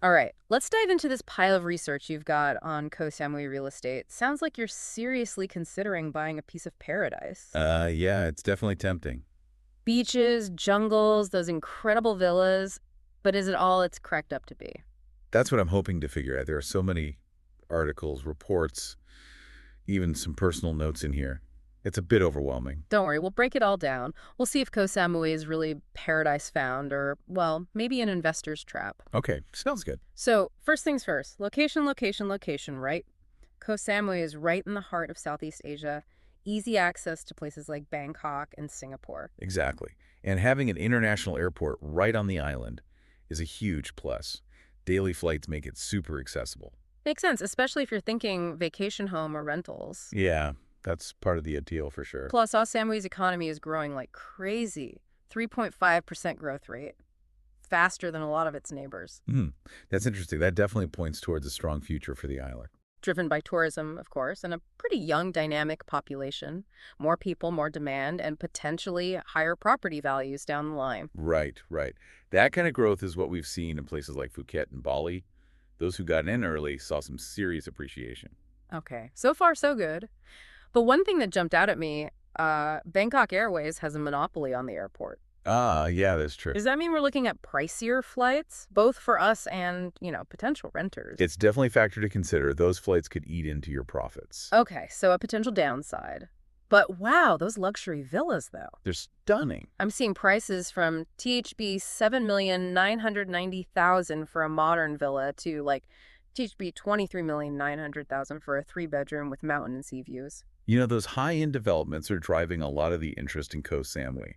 All right, let's dive into this pile of research you've got on Koh Samui real estate. Sounds like you're seriously considering buying a piece of paradise. Yeah, it's definitely tempting. Beaches, jungles, those incredible villas, but is it all it's cracked up to be? That's what I'm hoping to figure out. There are so many articles, reports, even some personal notes in here. It's a bit overwhelming. Don't worry, we'll break it all down. We'll see if Koh Samui is really paradise found or, well, maybe an investor's trap. Okay, sounds good. So, first things first, location, location, location, right? Koh Samui is right in the heart of Southeast Asia, easy access to places like Bangkok and Singapore. Exactly. And having an international airport right on the island is a huge plus. Daily flights make it super accessible. Makes sense, especially if you're thinking vacation home or rentals. Yeah, that's part of the appeal for sure. Plus, Koh Samui's economy is growing like crazy. 3.5% growth rate, faster than a lot of its neighbors. Hmm, that's interesting. That definitely points towards a strong future for the island. Driven by tourism, of course, and a pretty young, dynamic population. More people, more demand, and potentially higher property values down the line. Right, right. That kind of growth is what we've seen in places like Phuket and Bali. Those who got in early saw some serious appreciation. Okay, so far so good. But one thing that jumped out at me, Bangkok Airways has a monopoly on the airport. Ah, yeah, that's true. Does that mean we're looking at pricier flights, both for us and, potential renters? It's definitely a factor to consider. Those flights could eat into your profits. Okay, so a potential downside. But wow, those luxury villas, though. They're stunning. I'm seeing prices from THB 7,990,000 for a modern villa to like THB 23,900,000 for a three-bedroom with mountain and sea views. You know, those high-end developments are driving a lot of the interest in Koh Samui.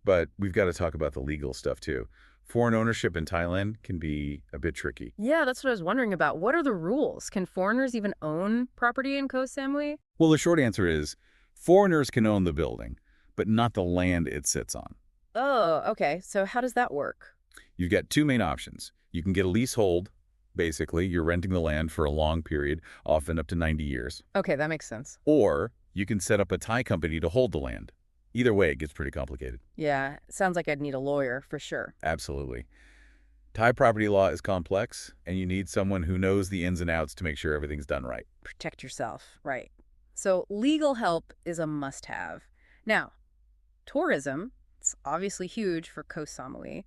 But we've got to talk about the legal stuff, too. Foreign ownership in Thailand can be a bit tricky. Yeah, that's what I was wondering about. What are the rules? Can foreigners even own property in Koh Samui? Well, the short answer is foreigners can own the building, but not the land it sits on. Oh, okay. So how does that work? You've got two main options. You can get a leasehold. Basically, you're renting the land for a long period, often up to 90 years. Okay, that makes sense. Or you can set up a Thai company to hold the land. Either way, it gets pretty complicated. Yeah, sounds like I'd need a lawyer for sure. Absolutely. Thai property law is complex, and you need someone who knows the ins and outs to make sure everything's done right. Protect yourself, right. So legal help is a must-have. Now, tourism, it's obviously huge for Koh Samui,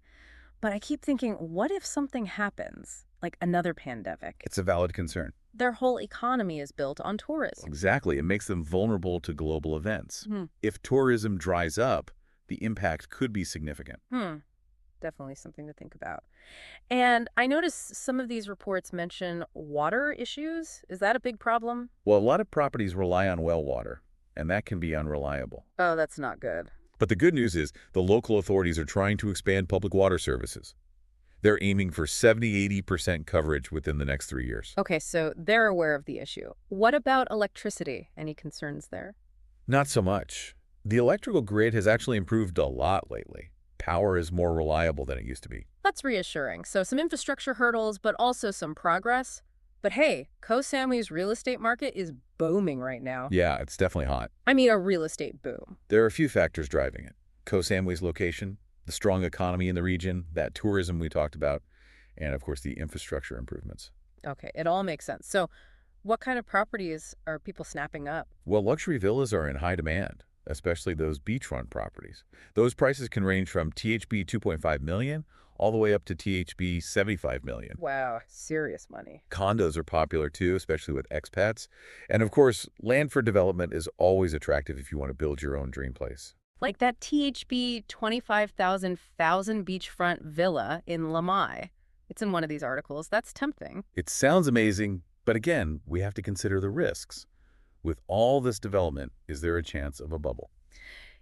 but I keep thinking, what if something happens, like another pandemic? It's a valid concern. Their whole economy is built on tourism. Exactly. It makes them vulnerable to global events. Hmm. If tourism dries up, the impact could be significant. Definitely something to think about. And I noticed some of these reports mention water issues. Is that a big problem? Well, a lot of properties rely on well water, and that can be unreliable. Oh, that's not good. But the good news is the local authorities are trying to expand public water services. They're aiming for 70–80% coverage within the next 3 years. Okay, so they're aware of the issue. What about electricity? Any concerns there? Not so much. The electrical grid has actually improved a lot lately. Power is more reliable than it used to be. That's reassuring. So some infrastructure hurdles, but also some progress. But hey, Koh Samui's real estate market is booming right now. Yeah, it's definitely hot. I mean, a real estate boom. There are a few factors driving it. Koh Samui's location, the strong economy in the region, that tourism we talked about, and of course the infrastructure improvements. Okay, it all makes sense. So what kind of properties are people snapping up? Well, luxury villas are in high demand, especially those beachfront properties. Those prices can range from THB 2.5 million all the way up to THB 75 million. Wow, serious money. Condos are popular too, especially with expats. And of course, land for development is always attractive if you want to build your own dream place. Like that THB 25,000 beachfront villa in Lamai. It's in one of these articles. That's tempting. It sounds amazing, but again, we have to consider the risks. With all this development, is there a chance of a bubble?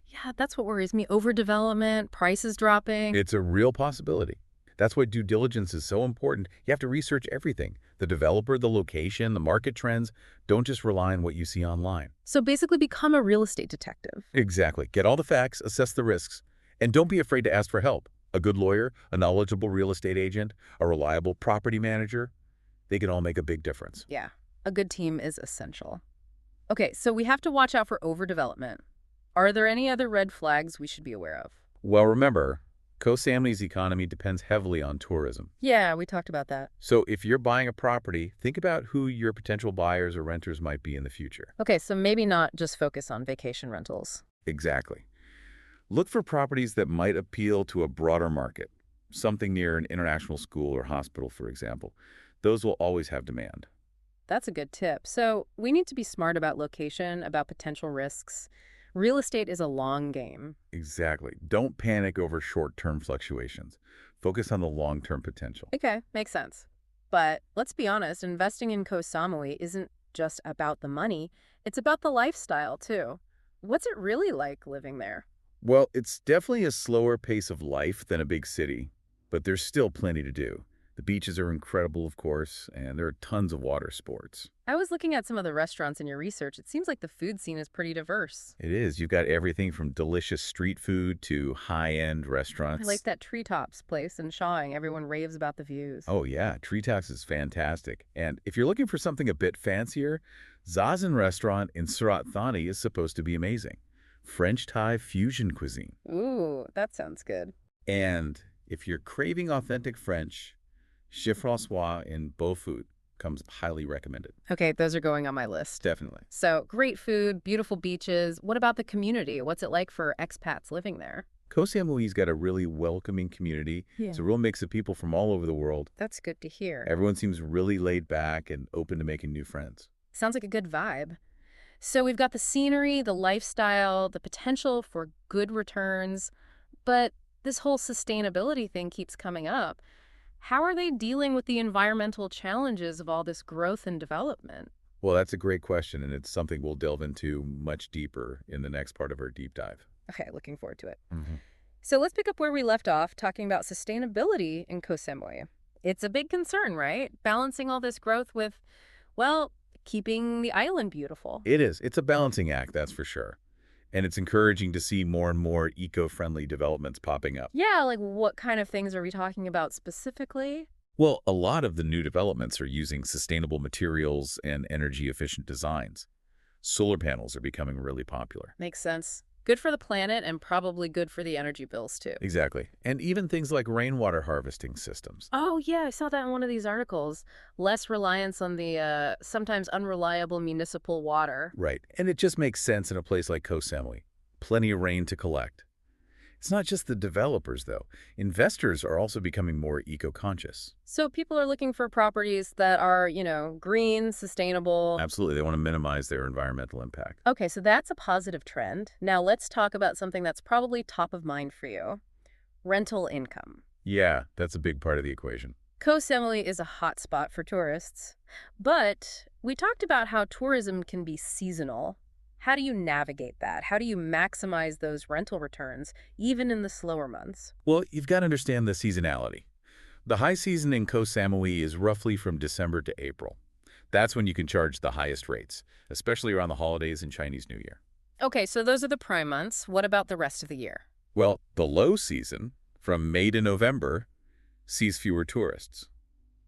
Yeah, that's what worries me. Overdevelopment, prices dropping. It's a real possibility. That's why due diligence is so important. You have to research everything. The developer, the location, the market trends. Don't just rely on what you see online. So basically become a real estate detective. Exactly. Get all the facts, assess the risks, and don't be afraid to ask for help. A good lawyer, a knowledgeable real estate agent, a reliable property manager, they can all make a big difference. Yeah, a good team is essential. Okay, so we have to watch out for overdevelopment. Are there any other red flags we should be aware of? Well, remember, Koh Samui's economy depends heavily on tourism. Yeah, we talked about that. So if you're buying a property, think about who your potential buyers or renters might be in the future. Okay, so maybe not just focus on vacation rentals. Exactly. Look for properties that might appeal to a broader market, something near an international school or hospital, for example. Those will always have demand. That's a good tip. So we need to be smart about location, about potential risks. Real estate is a long game. Exactly. Don't panic over short-term fluctuations. Focus on the long-term potential. Okay, makes sense. But let's be honest, investing in Koh Samui isn't just about the money, it's about the lifestyle too. What's it really like living there? Well, it's definitely a slower pace of life than a big city, but there's still plenty to do. The beaches are incredible, of course, and there are tons of water sports. I was looking at some of the restaurants in your research. It seems like the food scene is pretty diverse. It is. You've got everything from delicious street food to high-end I like restaurants. that Treetops place in Shawing. Everyone raves about the views. Oh, yeah, Tree Tax is fantastic. And if you're looking for something a bit fancier, Zazen Restaurant in Surat Thani is supposed to be amazing. French Thai fusion cuisine. Ooh, that sounds good. And if you're craving authentic French, Chiffre Francois in Beaufoot comes highly recommended. Okay, those are going on my list. Definitely. So, great food, beautiful beaches. What about the community? What's it like for expats living there? Koh Samui's got a really welcoming community. Yeah. It's a real mix of people from all over the world. That's good to hear. Everyone seems really laid back and open to making new friends. Sounds like a good vibe. So, we've got the scenery, the lifestyle, the potential for good returns, but this whole sustainability thing keeps coming up. How are they dealing with the environmental challenges of all this growth and development? Well, that's a great question, and it's something we'll delve into much deeper in the next part of our deep dive. Okay, looking forward to it. hmm So let's pick up where we left off, talking about sustainability in Koh Samui. It's a big concern, right? Balancing all this growth with, well, keeping the island beautiful. It is. It's a balancing act, that's for sure. And it's encouraging to see more and more eco-friendly developments popping up. Yeah, like what kind of things are we talking about specifically? Well, a lot of the new developments are using sustainable materials and energy-efficient designs. Solar panels are becoming really popular. Makes sense. Good for the planet and probably good for the energy bills too. Exactly. And even things like rainwater harvesting systems. Oh, yeah, I saw that in one of these articles. Less reliance on the sometimes unreliable municipal water. Right. And it just makes sense in a place like Koh Samui. Plenty of rain to collect. It's not just the developers, though. Investors are also becoming more eco-conscious. So people are looking for properties that are, green, sustainable. Absolutely. They want to minimize their environmental impact. Okay, so that's a positive trend. Now let's talk about something that's probably top of mind for you. Rental income. Yeah, that's a big part of the equation. Koh Samui is a hot spot for tourists, but we talked about how tourism can be seasonal. How do you navigate that? How do you maximize those rental returns, even in the slower months? Well, you've got to understand the seasonality. The high season in Koh Samui is roughly from December to April. That's when you can charge the highest rates, especially around the holidays and Chinese New Year. Okay, so those are the prime months. What about the rest of the year? Well, the low season, from May to November, sees fewer tourists.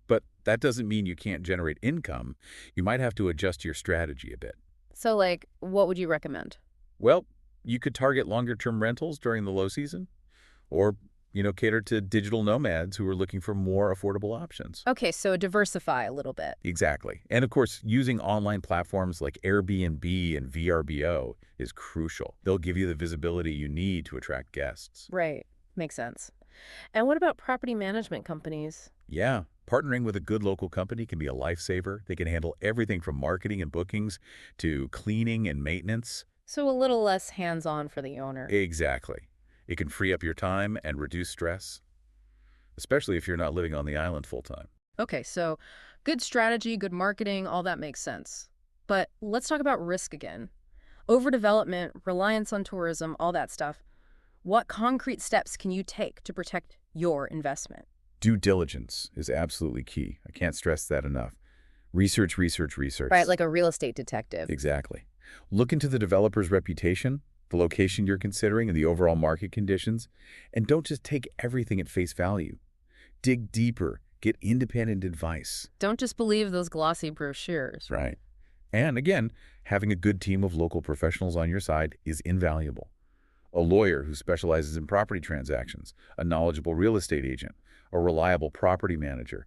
But that doesn't mean you can't generate income. You might have to adjust your strategy a bit. So, like, what would you recommend? Well, you could target longer-term rentals during the low season, or, cater to digital nomads who are looking for more affordable options. Okay, so diversify a little bit. Exactly. And of course, using online platforms like Airbnb and VRBO is crucial. They'll give you the visibility you need to attract guests. Right, makes sense. And what about property management companies? Yeah, partnering with a good local company can be a lifesaver. They can handle everything from marketing and bookings to cleaning and maintenance. So a little less hands-on for the owner. Exactly. It can free up your time and reduce stress, especially if you're not living on the island full-time. Okay, so good strategy, good marketing, all that makes sense. But let's talk about risk again. Overdevelopment, reliance on tourism, all that stuff. What concrete steps can you take to protect your investment? Due diligence is absolutely key. I can't stress that enough. Research, research, research. Right, like a real estate detective. Exactly. Look into the developer's reputation, the location you're considering, and the overall market conditions. And don't just take everything at face value. Dig deeper. Get independent advice. Don't just believe those glossy brochures. Right. And again, having a good team of local professionals on your side is invaluable. a lawyer who specializes in property transactions, a knowledgeable real estate agent, a reliable property manager.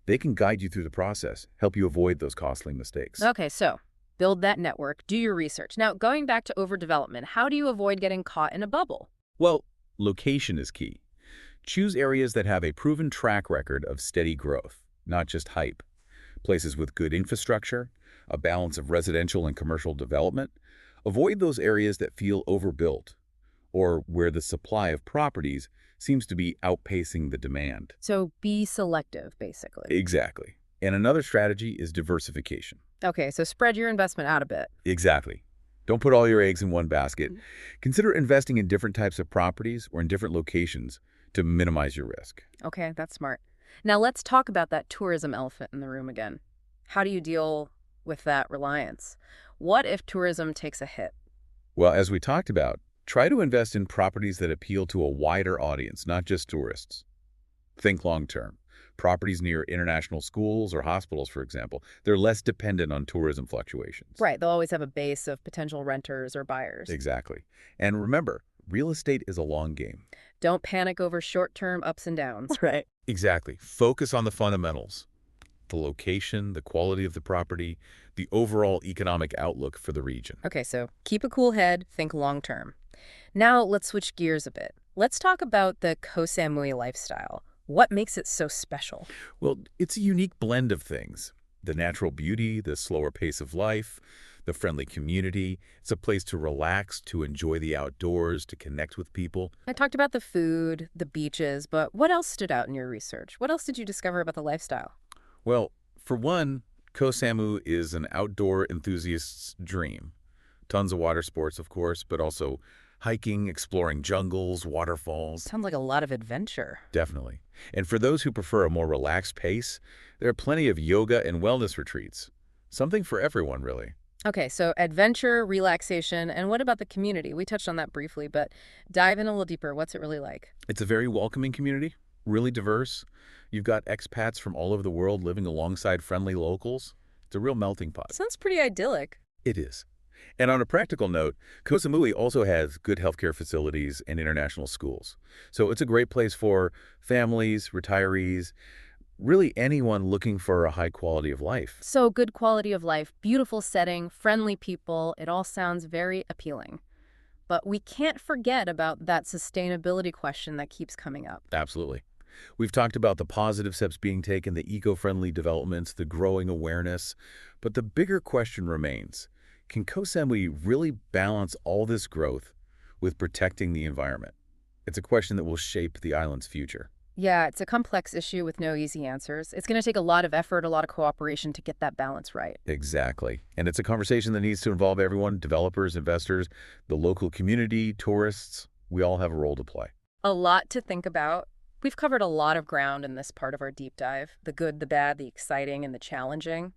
They can guide you through the process, help you avoid those costly mistakes. Okay, so build that network, do your research. Now, going back to overdevelopment, how do you avoid getting caught in a bubble? Well, location is key. Choose areas that have a proven track record of steady growth, not just hype. Places with good infrastructure, a balance of residential and commercial development. Avoid those areas that feel overbuilt or where the supply of properties seems to be outpacing the demand. So be selective, basically. Exactly. And another strategy is diversification. Okay, so spread your investment out a bit. Exactly. Don't put all your eggs in one basket. Consider investing in different types of properties or in different locations to minimize your risk. Okay, that's smart. Now let's talk about that tourism elephant in the room again. How do you deal with that reliance? What if tourism takes a hit? Well, as we talked about, try to invest in properties that appeal to a wider audience, not just tourists. Think long-term. Properties near international schools or hospitals, for example, they're less dependent on tourism fluctuations. Right, they'll always have a base of potential renters or buyers. Exactly. And remember, real estate is a long game. Don't panic over short-term ups and downs. Right. Exactly. Focus on the fundamentals. The location, the quality of the property, the overall economic outlook for the region. Okay, so keep a cool head, think long-term. Now let's switch gears a bit. Let's talk about the Koh Samui lifestyle. What makes it so special? Well, it's a unique blend of things. The natural beauty, the slower pace of life, the friendly community. It's a place to relax, to enjoy the outdoors, to connect with people. I talked about the food, the beaches, but what else stood out in your research? What else did you discover about the lifestyle? Well, for one, Koh Samui is an outdoor enthusiast's dream. Tons of water sports, of course, but also hiking, exploring jungles, waterfalls. Sounds like a lot of adventure. Definitely. And for those who prefer a more relaxed pace, there are plenty of yoga and wellness retreats. Something for everyone, really. Okay, so adventure, relaxation, and what about the community? We touched on that briefly, but dive in a little deeper. What's it really like? It's a very welcoming community, really diverse. You've got expats from all over the world living alongside friendly locals. It's a real melting pot. Sounds pretty idyllic. It is. And on a practical note, Koh Samui also has good healthcare facilities and international schools. So it's a great place for families, retirees, really anyone looking for a high quality of life. So good quality of life, beautiful setting, friendly people. It all sounds very appealing. But we can't forget about that sustainability question that keeps coming up. Absolutely. We've talked about the positive steps being taken, the eco-friendly developments, the growing awareness. But the bigger question remains, can Koh Samui really balance all this growth with protecting the environment? It's a question that will shape the island's future. Yeah, it's a complex issue with no easy answers. It's going to take a lot of effort, a lot of cooperation to get that balance right. Exactly. And it's a conversation that needs to involve everyone, developers, investors, the local community, tourists. We all have a role to play. A lot to think about. We've covered a lot of ground in this part of our deep dive, the good, the bad, the exciting, and the challenging.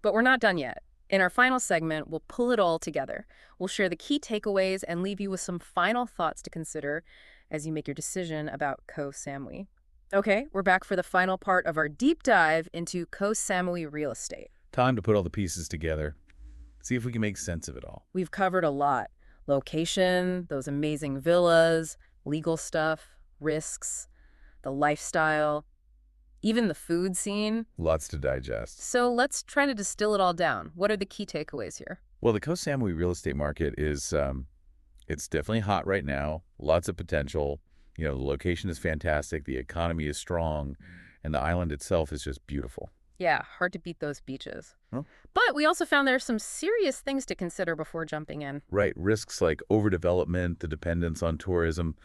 But we're not done yet. In our final segment, we'll pull it all together. We'll share the key takeaways and leave you with some final thoughts to consider as you make your decision about Koh Samui. Okay, we're back for the final part of our deep dive into Koh Samui real estate. Time to put all the pieces together. See if we can make sense of it all. We've covered a lot. Location, those amazing villas, legal stuff, risks, the lifestyle, even the food scene. Lots to digest. So let's try to distill it all down. What are the key takeaways here? Well, the Koh Samui real estate market is, it's definitely hot right now. Lots of potential. You know, the location is fantastic. The economy is strong. And the island itself is just beautiful. Yeah, hard to beat those beaches. Huh? But we also found there are some serious things to consider before jumping in. Right. Risks like overdevelopment, the dependence on tourism,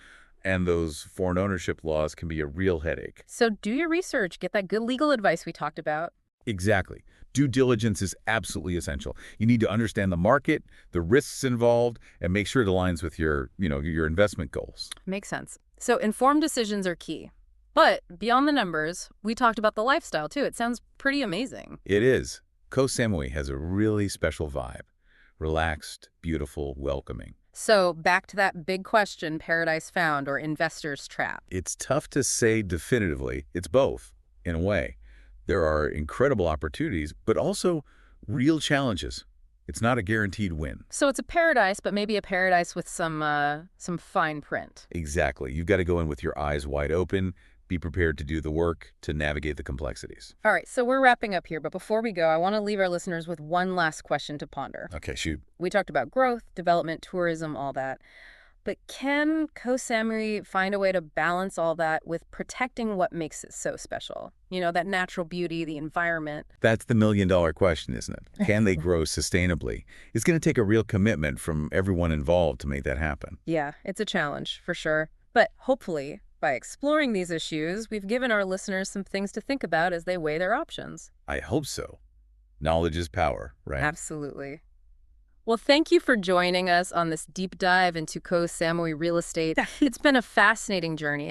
and those foreign ownership laws can be a real headache. So do your research. Get that good legal advice we talked about. Exactly. Due diligence is absolutely essential. You need to understand the market, the risks involved, and make sure it aligns with your investment goals. Makes sense. So informed decisions are key. But beyond the numbers, we talked about the lifestyle too. It sounds pretty amazing. It is. Koh Samui has a really special vibe. Relaxed, beautiful, welcoming. So back to that big question, paradise found or investor's trap. It's tough to say definitively. It's both, in a way. There are incredible opportunities, but also real challenges. It's not a guaranteed win. So it's a paradise, but maybe a paradise with some fine print. Exactly. You've got to go in with your eyes wide open, be prepared to do the work, to navigate the complexities. All right, so we're wrapping up here, but before we go, I want to leave our listeners with one last question to ponder. Okay, shoot. We talked about growth, development, tourism, all that. But can Koh Samui find a way to balance all that with protecting what makes it so special? You know, that natural beauty, the environment. That's the million-dollar question, isn't it? Can they grow sustainably? It's going to take a real commitment from everyone involved to make that happen. Yeah, it's a challenge, for sure. But hopefully, by exploring these issues, we've given our listeners some things to think about as they weigh their options. I hope so. Knowledge is power, right? Absolutely. Well, thank you for joining us on this deep dive into Koh Samui real estate. It's been a fascinating journey.